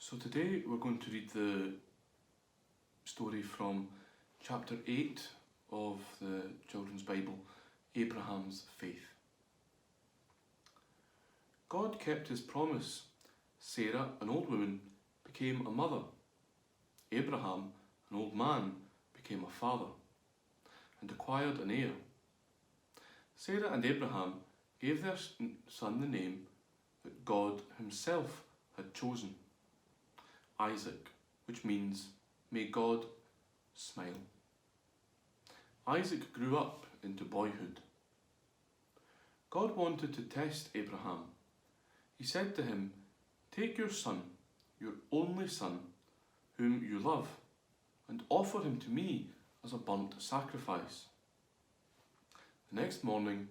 So today we're going to read the story from chapter 8 of the children's Bible, Abraham's Faith. God kept his promise. Sarah, an old woman, became a mother. Abraham, an old man, became a father and acquired an heir. Sarah and Abraham gave their son the name that God himself had chosen, Isaac, which means, may God smile. Isaac grew up into boyhood. God wanted to test Abraham. He said to him, "Take your son, your only son, whom you love, and offer him to me as a burnt sacrifice." The next morning,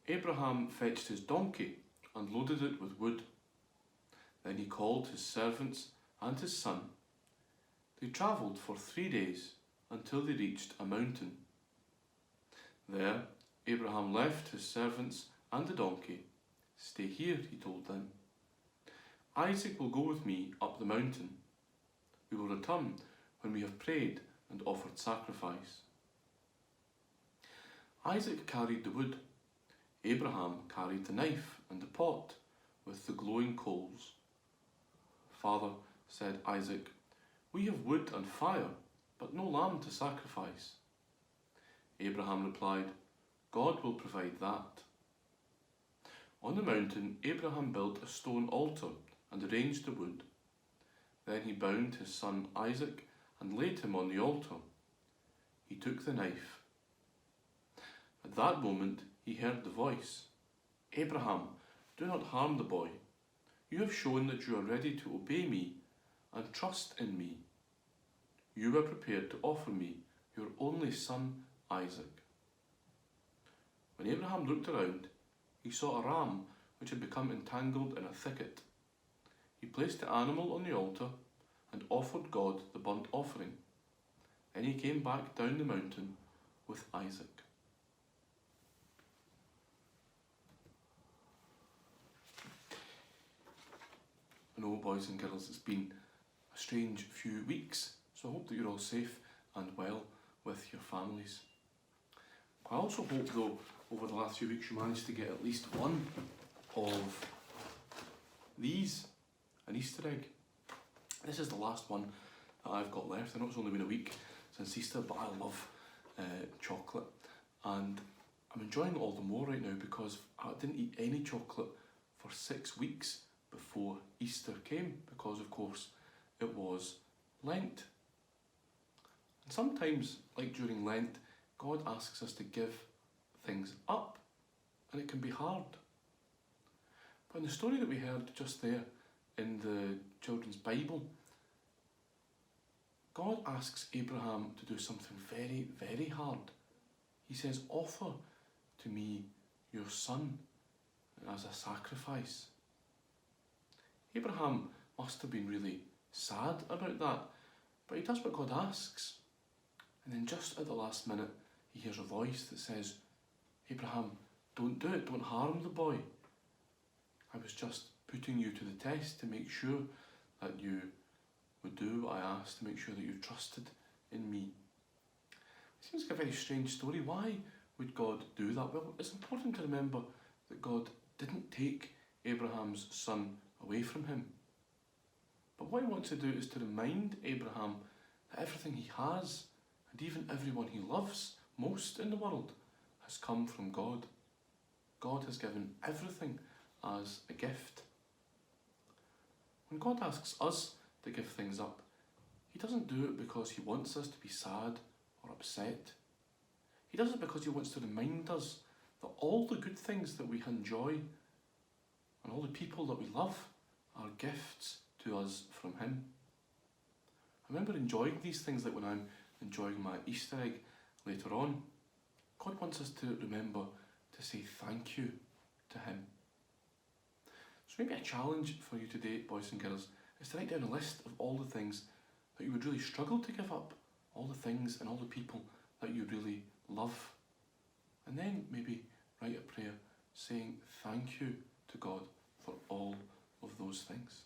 Abraham fetched his donkey and loaded it with wood. Then he called his servants and his son. They travelled for 3 days until they reached a mountain. There, Abraham left his servants and the donkey. "Stay here," he told them. "Isaac will go with me up the mountain. We will return when we have prayed and offered sacrifice." Isaac carried the wood. Abraham carried the knife and the pot with the glowing coals. "Father," said Isaac, "we have wood and fire, but no lamb to sacrifice." Abraham replied, "God will provide that." On the mountain, Abraham built a stone altar and arranged the wood. Then he bound his son Isaac and laid him on the altar. He took the knife. At that moment, he heard the voice, "Abraham, do not harm the boy. You have shown that you are ready to obey me and trust in me. You were prepared to offer me your only son, Isaac." When Abraham looked around, he saw a ram which had become entangled in a thicket. He placed the animal on the altar and offered God the burnt offering. Then he came back down the mountain with Isaac. I know, boys and girls, it's been a strange few weeks, so I hope that you're all safe and well with your families. I also hope, though, over the last few weeks you managed to get at least one of these, an Easter egg. This is the last one that I've got left. I know it's only been a week since Easter, but I love chocolate, and I'm enjoying it all the more right now because I didn't eat any chocolate for 6 weeks before Easter came, because of course it was Lent. And sometimes, like during Lent, God asks us to give things up, and it can be hard. But in the story that we heard just there in the children's Bible, God asks Abraham to do something very, very hard. He says, "Offer to me your son as a sacrifice." Abraham must have been really sad about that, but he does what God asks. And then just at the last minute, he hears a voice that says, "Abraham, don't do it, don't harm the boy. I was just putting you to the test to make sure that you would do what I asked, to make sure that you trusted in me." It seems like a very strange story. Why would God do that? Well, it's important to remember that God didn't take Abraham's son away from him. But what he wants to do is to remind Abraham that everything he has, and even everyone he loves most in the world, has come from God. God has given everything as a gift. When God asks us to give things up, he doesn't do it because he wants us to be sad or upset. He does it because he wants to remind us that all the good things that we enjoy and all the people that we love are gifts to us from him. I remember enjoying these things, like when I'm enjoying my Easter egg later on. God wants us to remember to say thank you to him. So maybe a challenge for you today, boys and girls, is to write down a list of all the things that you would really struggle to give up, all the things and all the people that you really love. And then maybe write a prayer saying thank you to God for all of those things.